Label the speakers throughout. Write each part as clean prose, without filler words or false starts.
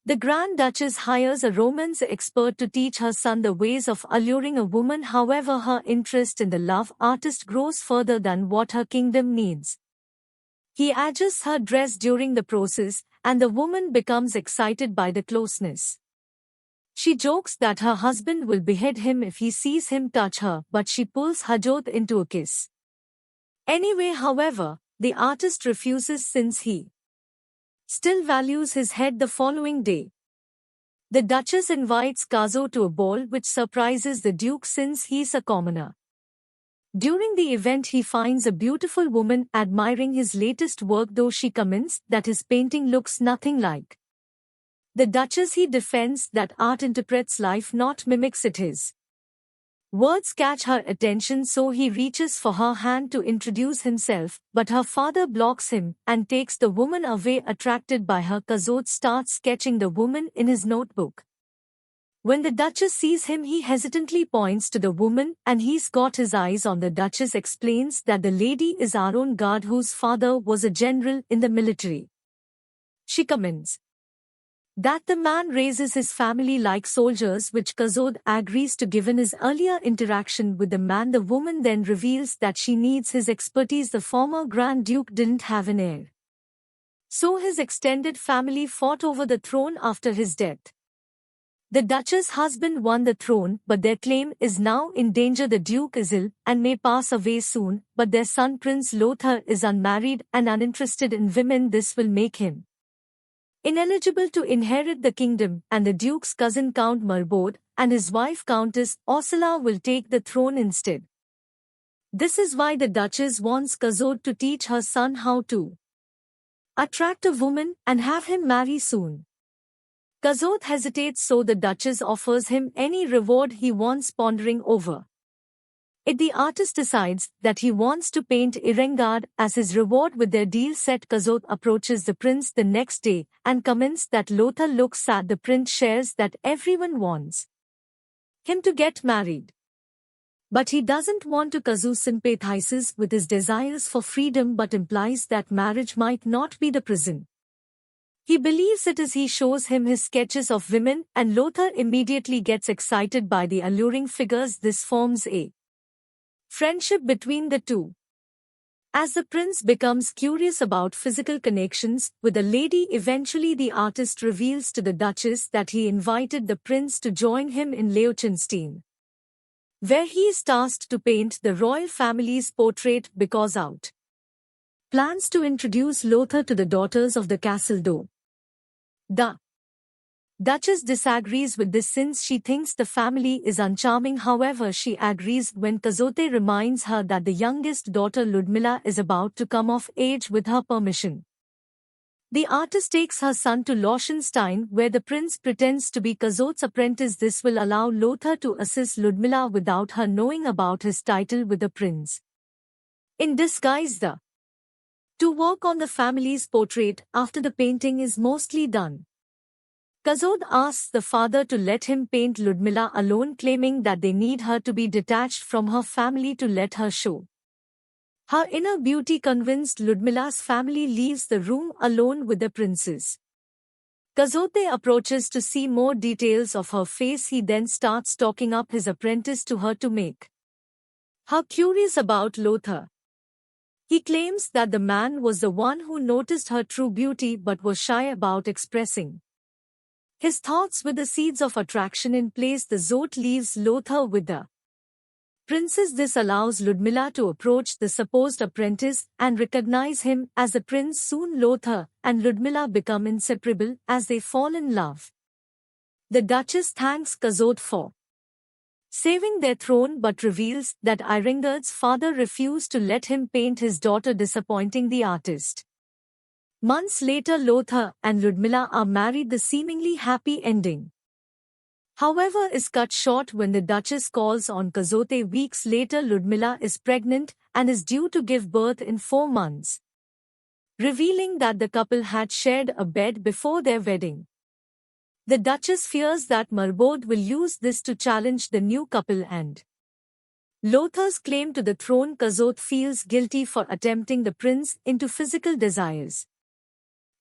Speaker 1: The Grand Duchess hires a romance expert to teach her son the ways of alluring a woman. However, her interest in the love artist grows further than what her kingdom needs. He adjusts her dress during the process, and the woman becomes excited by the closeness. She jokes that her husband will behead him if he sees him touch her, but she pulls Hajot into a kiss. Anyway, however, the artist refuses since he still values his head. The following day, the Duchess invites Kazo to a ball which surprises the Duke since he's a commoner. During the event, he finds a beautiful woman admiring his latest work, though she comments that his painting looks nothing like the Duchess. He defends that art interprets life, not mimics it. His words catch her attention, so he reaches for her hand to introduce himself, but her father blocks him and takes the woman away. Attracted by her, Kazot starts sketching the woman in his notebook. When the Duchess sees him, he hesitantly points to the woman, and he's got his eyes on the Duchess. Explains that the lady is our own guard whose father was a general in the military. She comments that the man raises his family like soldiers, which Kazod agrees to given his earlier interaction with the man. The woman then reveals that she needs his expertise. The former Grand Duke didn't have an heir, so his extended family fought over the throne after his death. The Duchess' husband won the throne, but their claim is now in danger. The Duke is ill and may pass away soon, but their son Prince Lothar is unmarried and uninterested in women. This will make him ineligible to inherit the kingdom, and the Duke's cousin Count Merbod and his wife Countess Orsula will take the throne instead. This is why the Duchess wants Kazod to teach her son how to attract a woman and have him marry soon. Kazod hesitates, so the Duchess offers him any reward he wants. Pondering over it, the artist decides that he wants to paint Irengard as his reward. With their deal set, Kazod approaches the prince the next day and comments that Lothar looks sad. The prince shares that everyone wants him to get married, but he doesn't want to. Kazoo sympathizes with his desires for freedom but implies that marriage might not be the prison he believes it is. He shows him his sketches of women, and Lothar immediately gets excited by the alluring figures. This forms a friendship between the two. As the prince becomes curious about physical connections with a lady, eventually the artist reveals to the Duchess that he invited the prince to join him in Liechtenstein, where he is tasked to paint the royal family's portrait. Because out plans to introduce Lothar to the daughters of the castle, though the Duchess disagrees with this since she thinks the family is uncharming. However, she agrees when Kazote reminds her that the youngest daughter Ludmila is about to come of age. With her permission, the artist takes her son to Liechtenstein, where the prince pretends to be Kazot's apprentice. This will allow Lothar to assist Ludmila without her knowing about his title with the prince in disguise. To work on the family's portrait after the painting is mostly done, Kazod asks the father to let him paint Ludmila alone, claiming that they need her to be detached from her family to let her show her inner beauty. Convinced, Ludmila's family leaves the room alone with the princess. Kazote approaches to see more details of her face. He then starts talking up his apprentice to her to make her curious about Lothar. He claims that the man was the one who noticed her true beauty but was shy about expressing his thoughts. With the seeds of attraction in place, the Zot leaves Lothar with the princess. This allows Ludmila to approach the supposed apprentice and recognize him as the prince. Soon Lothar and Ludmila become inseparable as they fall in love. The Duchess thanks Kazot for saving their throne but reveals that Irengard's father refused to let him paint his daughter, disappointing the artist. Months later, Lothar and Ludmila are married. The seemingly happy ending, however, is cut short when the Duchess calls on Kazote. Weeks later, Ludmila is pregnant and is due to give birth in 4 months, revealing that the couple had shared a bed before their wedding. The Duchess fears that Merbod will use this to challenge the new couple and Lothar's claim to the throne. Kazot feels guilty for attempting the prince into physical desires,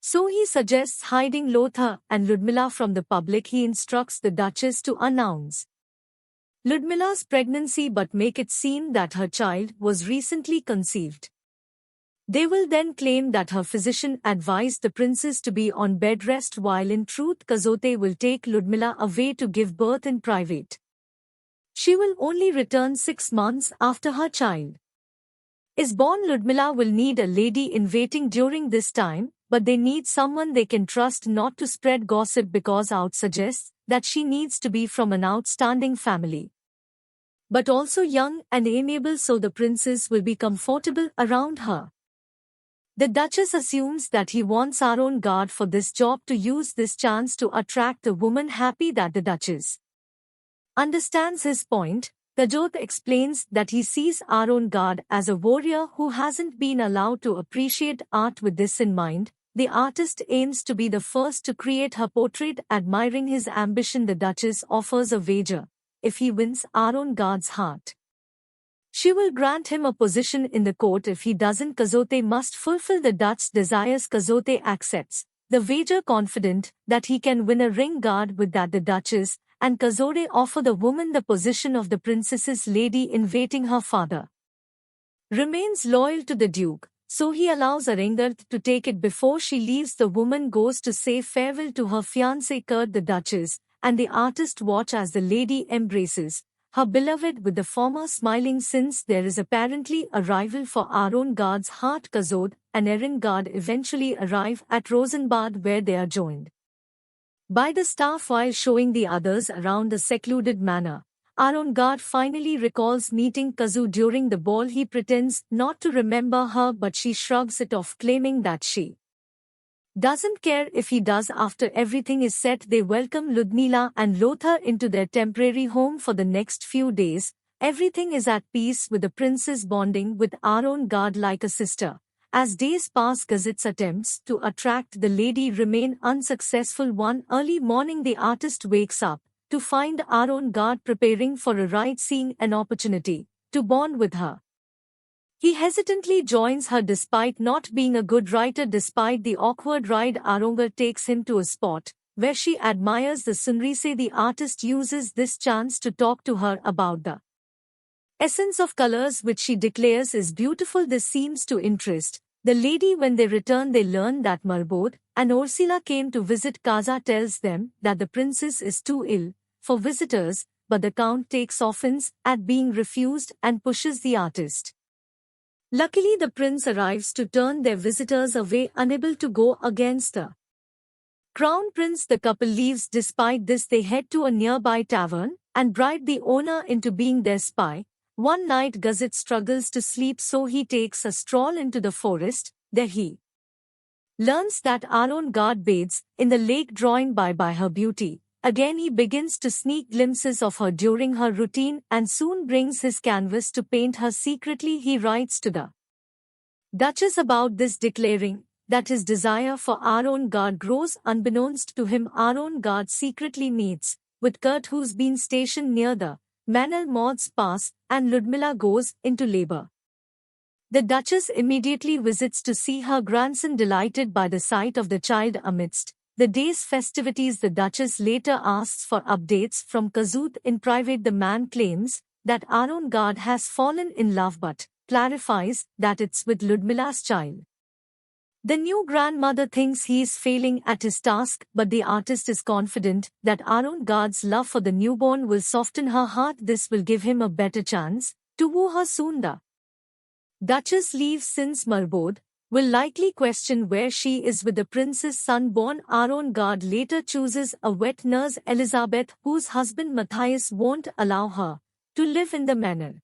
Speaker 1: So he suggests hiding Lothar and Ludmila from the public. He instructs the Duchess to announce Ludmila's pregnancy but make it seem that her child was recently conceived. They will then claim that her physician advised the princess to be on bed rest, while in truth Kazote will take Ludmila away to give birth in private. She will only return 6 months after her child is born. Ludmila will need a lady-in-waiting during this time, but they need someone they can trust not to spread gossip, because out suggests that she needs to be from an outstanding family, but also young and amiable, so the princess will be comfortable around her. The Duchess assumes that he wants Arongard for this job to use this chance to attract the woman. Happy that the Duchess understands his point, Kajot explains that he sees Arongard as a warrior who hasn't been allowed to appreciate art. With this in mind, the artist aims to be the first to create her portrait. Admiring his ambition, the Duchess offers a wager. If he wins Arongard's heart, she will grant him a position in the court. If he doesn't, Kazote must fulfill the Dutch's desires. Kazote accepts the wager, confident that he can win a ring guard. With that, the Duchess and Kazote offer the woman the position of the princess's lady-in-waiting. Her father remains loyal to the Duke, so he allows Arengard to take it before she leaves. The woman goes to say farewell to her fiancé Kurt. The Duchess and the artist watch as the lady embraces her beloved, with the former smiling, since there is apparently a rival for Arongard's heart. Kazod and Erengard eventually arrive at Rosenbad, where they are joined by the staff while showing the others around the secluded manor. Arongard finally recalls meeting Kazu during the ball. He pretends not to remember her, but she shrugs it off, claiming that she doesn't care if he does. After everything is set, they welcome Ludmila and Lothar into their temporary home for the next few days. Everything is at peace, with the princess bonding with Arongard like a sister. As days pass, Gazette's attempts to attract the lady remain unsuccessful. One early morning, the artist wakes up to find Arongard preparing for a ride. Seeing an opportunity to bond with her, he hesitantly joins her despite not being a good writer. Despite the awkward ride, Arongard takes him to a spot where she admires the sunrise. The artist uses this chance to talk to her about the essence of colors, which she declares is beautiful. This seems to interest the lady. When they return, they learn that Marbod and Ursula came to visit. Kaza tells them that the princess is too ill for visitors, but the count takes offense at being refused and pushes the artist. Luckily, the prince arrives to turn their visitors away, unable to go against the crown prince. The couple leaves. Despite this, they head to a nearby tavern and bribe the owner into being their spy. One night, Gazette struggles to sleep, so he takes a stroll into the forest. There he learns that Arongard bathes in the lake, drawing by her beauty. Again, he begins to sneak glimpses of her during her routine and soon brings his canvas to paint her. Secretly, he writes to the Duchess about this, declaring that his desire for Arongard grows. Unbeknownst to him, Arongard secretly meets with Kurt, who's been stationed near the manor. Months pass, and Ludmila goes into labor. The Duchess immediately visits to see her grandson, delighted by the sight of the child amidst the day's festivities. The Duchess later asks for updates from Kazut in private. The man claims that Arongard has fallen in love, but clarifies that it's with Ludmila's child. The new grandmother thinks he is failing at his task, but the artist is confident that Arongard's love for the newborn will soften her heart. This will give him a better chance to woo her soon. The Duchess leaves, since Marbod will likely question where she is with the prince's son born. Arongard later chooses a wet nurse, Elizabeth, whose husband Matthias won't allow her to live in the manor.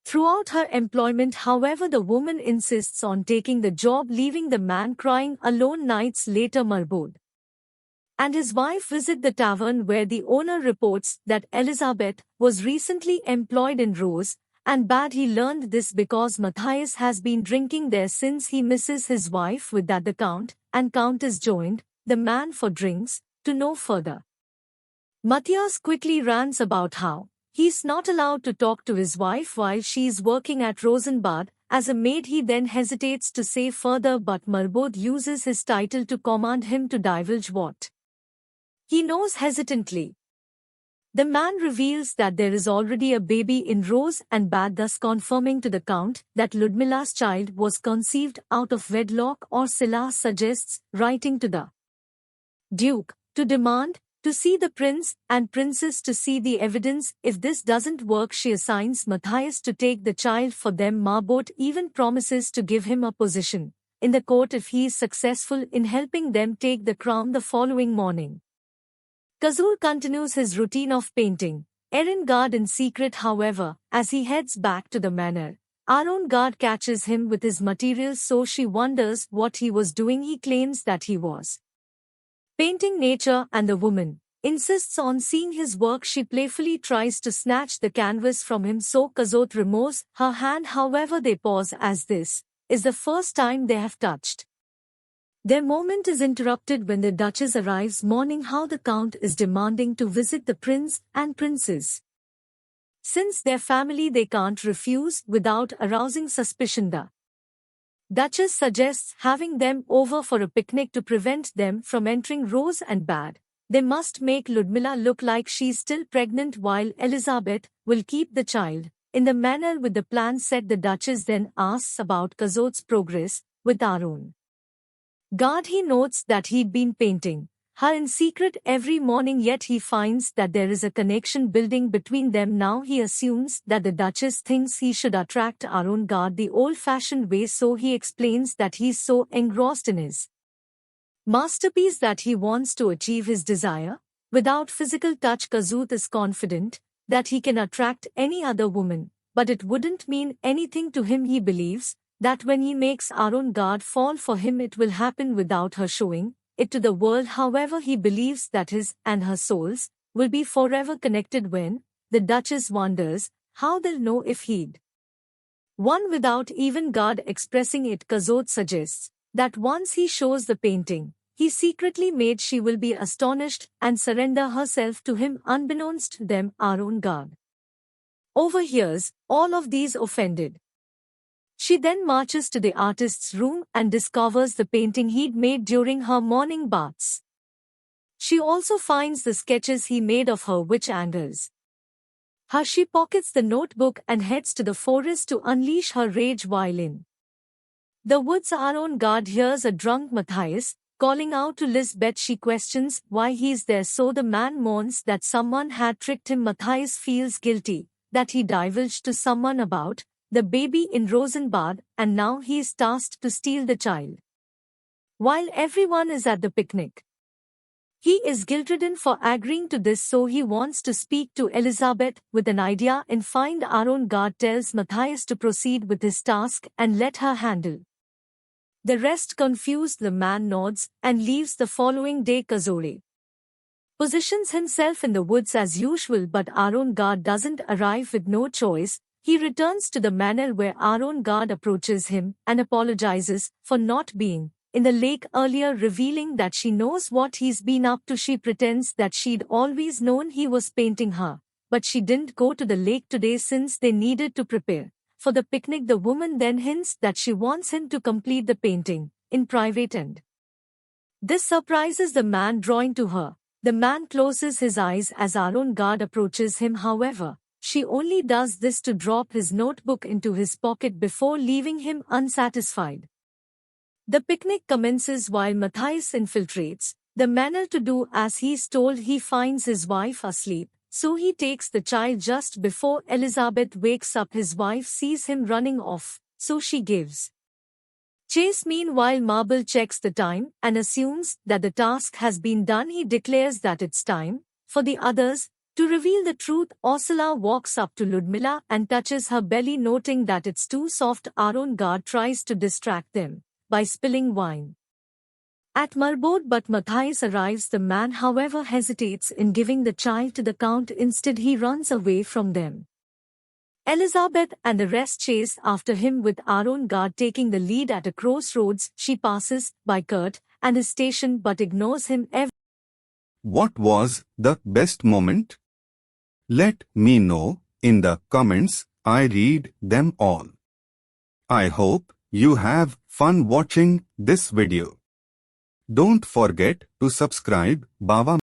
Speaker 1: Throughout her employment, however, the woman insists on taking the job, leaving the man crying alone. Nights later, Marbod and his wife visit the tavern, where the owner reports that Elizabeth was recently employed in Rose and Bad. He learned this because Matthias has been drinking there since he misses his wife. With that, the Count and Countess joined the man for drinks. To no further, Matthias quickly rants about how he's not allowed to talk to his wife while she's working at Rosenbad, As a maid he then hesitates to say further, but Marbod uses his title to command him to divulge what he knows hesitantly. The man reveals that there is already a baby in Rose and Bad, thus confirming to the Count that Ludmila's child was conceived out of wedlock, or Silla suggests, writing to the Duke to demand to see the prince and princess to see the evidence. If this doesn't work, she assigns Matthias to take the child for them. Marbot even promises to give him a position in the court if he is successful in helping them take the crown the following morning. Kazur continues his routine of painting Erengard in secret. However, as he heads back to the manor, Arongard catches him with his materials, so she wonders what he was doing. He claims that he was painting nature, and the woman insists on seeing his work. She playfully tries to snatch the canvas from him, so Kazot removes her hand. However, they pause, as this is the first time they have touched. Their moment is interrupted when the Duchess arrives, mourning how the Count is demanding to visit the prince and princess. Since their family, they can't refuse without arousing suspicion. The Duchess suggests having them over for a picnic to prevent them from entering Rose and Bad. They must make Ludmilla look like she's still pregnant, while Elizabeth will keep the child. In the manner with the plan set, the Duchess then asks about Kazot's progress with Arongard. He notes that he'd been painting her in secret every morning, yet he finds that there is a connection building between them. Now he assumes that the Duchess thinks he should attract Arongard the old-fashioned way, so he explains that he's so engrossed in his masterpiece that he wants to achieve his desire without physical touch. Kazut is confident that he can attract any other woman, but it wouldn't mean anything to him. He believes that when he makes Arongard fall for him, it will happen without her showing it to the world. However, he believes that his and her souls will be forever connected. When the Duchess wonders how they'll know if he'd won without even Gard expressing it, Kazot suggests that once he shows the painting he secretly made, she will be astonished and surrender herself to him. Unbeknownst to them, Arongard overhears all of these, offended. She then marches to the artist's room and discovers the painting he'd made during her morning baths. She also finds the sketches he made of her, which angers her. She pockets the notebook and heads to the forest to unleash her rage. While in the woods, Arongard hears a drunk Matthias calling out to Lisbeth. She questions why he's there, so the man mourns that someone had tricked him. Matthias feels guilty that he divulged to someone about the baby in Rosenbad, and now he is tasked to steal the child. While everyone is at the picnic, he is guilt-ridden for agreeing to this, so he wants to speak to Elizabeth with an idea in mind. Arongard tells Matthias to proceed with his task and let her handle the rest. Confused, the man nods and leaves. The following day, Kazore positions himself in the woods as usual, but Arongard doesn't arrive. With no choice, he returns to the manor, where Arongard approaches him and apologizes for not being in the lake earlier, revealing that she knows what he's been up to. She pretends that she'd always known he was painting her, but she didn't go to the lake today since they needed to prepare for the picnic. The woman then hints that she wants him to complete the painting in private, and this surprises the man, drawing to her. The man closes his eyes as Arongard approaches him. However, she only does this to drop his notebook into his pocket before leaving him unsatisfied. The picnic commences while Matthias infiltrates the manor to do as he's told. He finds his wife asleep, so he takes the child just before Elizabeth wakes up. His wife sees him running off, so she gives chase. Meanwhile, Marble checks the time and assumes that the task has been done. He declares that it's time for the others to reveal the truth. Ursula walks up to Ludmilla and touches her belly, noting that it's too soft. Arongard tries to distract them by spilling wine at Marbod, but Matthias arrives. The man, however, hesitates in giving the child to the Count. Instead, he runs away from them. Elizabeth and the rest chase after him, with Arongard taking the lead. At a crossroads, she passes by Kurt and his station but ignores him.
Speaker 2: What was the best moment? Let me know in the comments. I read them all. I hope you have fun watching this video. Don't forget to subscribe Bawa